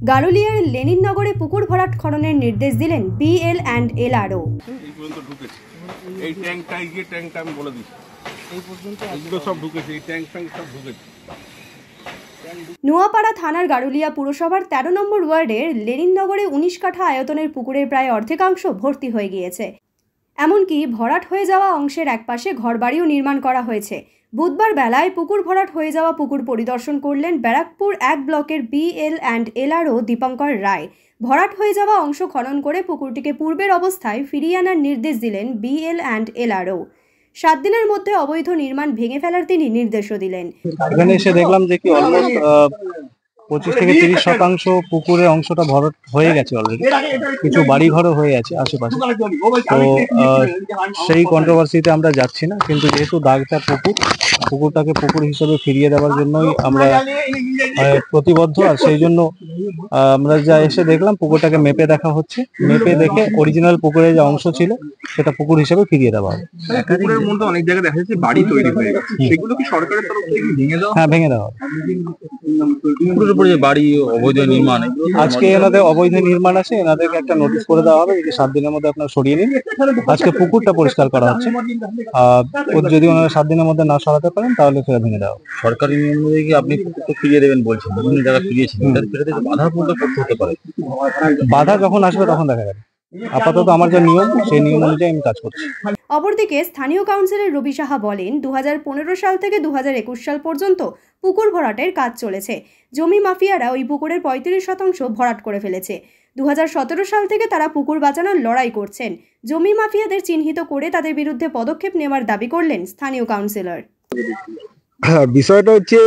গারুলিয়ার লেনিননগরে পুকুর ভরাট খননের নির্দেশ দিলেন BL&LRO। এই ট্যাঙ্কটা এই যে ট্যাঙ্কটা আমি বলে দিচ্ছি, এই পর্যন্ত এগুলো সব ঢুকেছে, এই ট্যাঙ্ক সব ঢুকেছে। নোয়াপাড়া থানার গারুলিয়া পুরসভার 13 নম্বর ওয়ার্ডের লেনিননগরে 19 কাঠা আয়তনের পুকুরের প্রায় অর্ধেকাংশ ভর্তি হয়ে গিয়েছে। এমনকি ভরাট হয়ে যাওয়া অংশের একপাশে ঘরবাড়িও নির্মাণ করা হয়েছে। বুধবার বেলায় পুকুর ভরাট হয়ে যাওয়া পুকুর পরিদর্শন করলেন ব্যারাকপুর 1 ব্লকের BL&LRO দীপঙ্কর রায়। ভরাট হয়ে যাওয়া অংশ খনন করে পুকুরটিকে পূর্বের অবস্থায় ফিরিয়ে আনার নির্দেশ দিলেন BL&LRO। 7 দিনের মধ্যে অবৈধ নির্মাণ ভেঙে ফেলার তিনি নির্দেশও দিলেন। এখানে এসে দেখলাম যে কি অলমোস্ট 25 থেকে 30% পুকুরের অংশটা ভরাট হয়ে গেছে অলরেডি, কিছু বাড়িঘরও হয়ে আছে আশেপাশে। তো সেই কন্ট্রোভার্সিতে আমরা যাচ্ছি না, কিন্তু যেহেতু দাগটা পুকুরটাকে পুকুর হিসেবে ফিরিয়ে দেওয়ার জন্যই আমরা প্রতিবদ্ধ, আর সেই জন্য আমরা যা এসে দেখলাম পুকুরটাকে মেপে দেখা হচ্ছে, মেপে দেখে অরিজিনাল পুকুরের যে অংশ ছিল সেটা পুকুর হিসেবে ফিরিয়ে দেওয়া হবে। পুকুরের মধ্যে অনেক জায়গায় দেখা যাচ্ছে বাড়ি তৈরি হয়ে গেছে, সেগুলো কি সরকারের তরফ থেকে ভেঙে দেওয়া? হ্যাঁ, ভেঙে দেওয়া হবে। পুকুরের উপরে যে বাড়ি অবৈধ নির্মাণ, আজকে এনাদের অবৈধ নির্মাণ আছে, এনাদেরকে একটা নোটিশ করে দেওয়া হবে যে 7 দিনের মধ্যে আপনারা সরিয়ে নিন। আজকে পুকুরটা পরিষ্কার করা হচ্ছে, যদি ওনারা 7 দিনের মধ্যে না সরাতে পারেন তাহলে সেটা ভেঙে দেওয়া হবে। সরকারি নিয়ম অনুযায়ী আপনি পুকুরটা ফিরিয়ে দেবেন বলছেন, বিভিন্ন জায়গায় ফিরিয়েছেন, ফেরাতে বাধা পূর্ণ করতে হতে পারে। বাধা যখন আসবে তখন দেখা যাবে। আপাতত আমার যে নিয়ম সেই নিয়ম অনুযায়ী আমি কাজ করছি। অপরদিকে স্থানীয় কাউন্সিলর রবি সাহা বলেন, 2015 সাল থেকে 2021 সাল পর্যন্ত পুকুর ভরাটের কাজ চলেছে। জমি মাফিয়ারা ওই পুকুরের 35% ভরাট করে ফেলেছে। 2017 সাল থেকে তারা পুকুর বাঁচানোর লড়াই করছেন। জমি মাফিয়াদের চিহ্নিত করে তাদের বিরুদ্ধে পদক্ষেপ নেওয়ার দাবি করলেন স্থানীয় কাউন্সিলর। বিষয়টা হচ্ছে,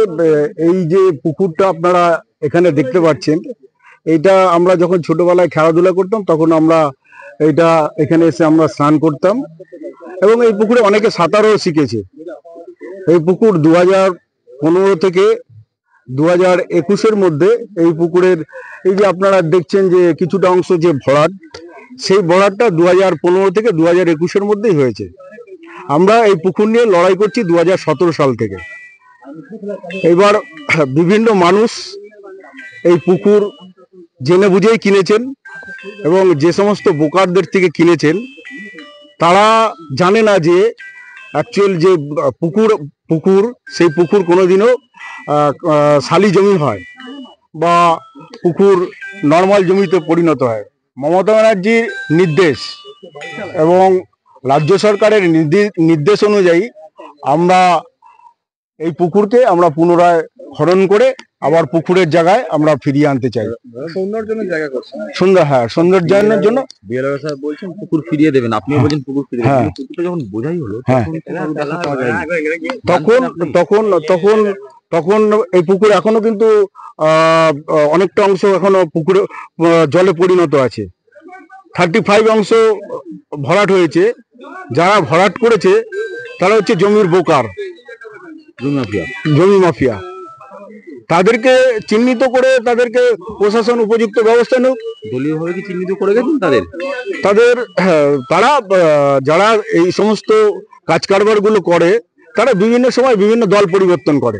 এই যে পুকুরটা আপনারা এখানে দেখতে পাচ্ছেন, এইটা আমরা যখন ছোটবেলায় খেলাধুলা করতাম তখন আমরা এখানে এসে আমরা স্নান করতাম, এবং এই পুকুরে অনেকে সাঁতারও শিখেছে। এই পুকুর 2015 থেকে 2021-এর মধ্যে এই পুকুরের এই যে আপনারা দেখছেন যে কিছুটা অংশ যে ভরাট, সেই ভরাটটা 2015 থেকে 2021-এর মধ্যেই হয়েছে। আমরা এই পুকুর নিয়ে লড়াই করছি 2017 সাল থেকে। এবার বিভিন্ন মানুষ এই পুকুর জেনে বুঝেই কিনেছেন, এবং যে সমস্ত বোকারদের থেকে কিনেছেন তারা জানে না যে অ্যাকচুয়াল যে পুকুর সেই পুকুর কোনোদিনও শালি জমি হয় বা পুকুর নর্মাল জমিতে পরিণত হয়। মমতা ব্যানার্জির নির্দেশ এবং রাজ্য সরকারের নির্দেশ অনুযায়ী আমরা এই পুকুরকে আমরা পুনরায় খনন করে আবার পুকুরের জায়গায় আমরা ফিরিয়ে আনতে চাই। সৌন্দর্যের জায়গা করছেন, সৌন্দর্যায়নের জন্য বিএলআর সাহেব বলছেন পুকুর ফিরিয়ে দেবেন, আপনিও বলছেন পুকুর ফিরিয়ে দেবেন। পুকুরটা যখন বোঝাই হলো তখন এই পুকুর এখনো কিন্তু অনেকটা অংশ এখনো পুকুরে জলে পরিণত আছে। 35 অংশ ভরাট হয়েছে। যারা ভরাট করেছে তারা হচ্ছে জমির বোকার, জমি মাফিয়া। তাদেরকে চিহ্নিত করে তাদেরকে প্রশাসন উপযুক্ত ব্যবস্থা নেব। দলীয়ভাবে কি চিহ্নিত করে গেছেন তারা যারা এই সমস্ত কাজ কারবার গুলো করে, তারা বিভিন্ন সময় বিভিন্ন দল পরিবর্তন করে।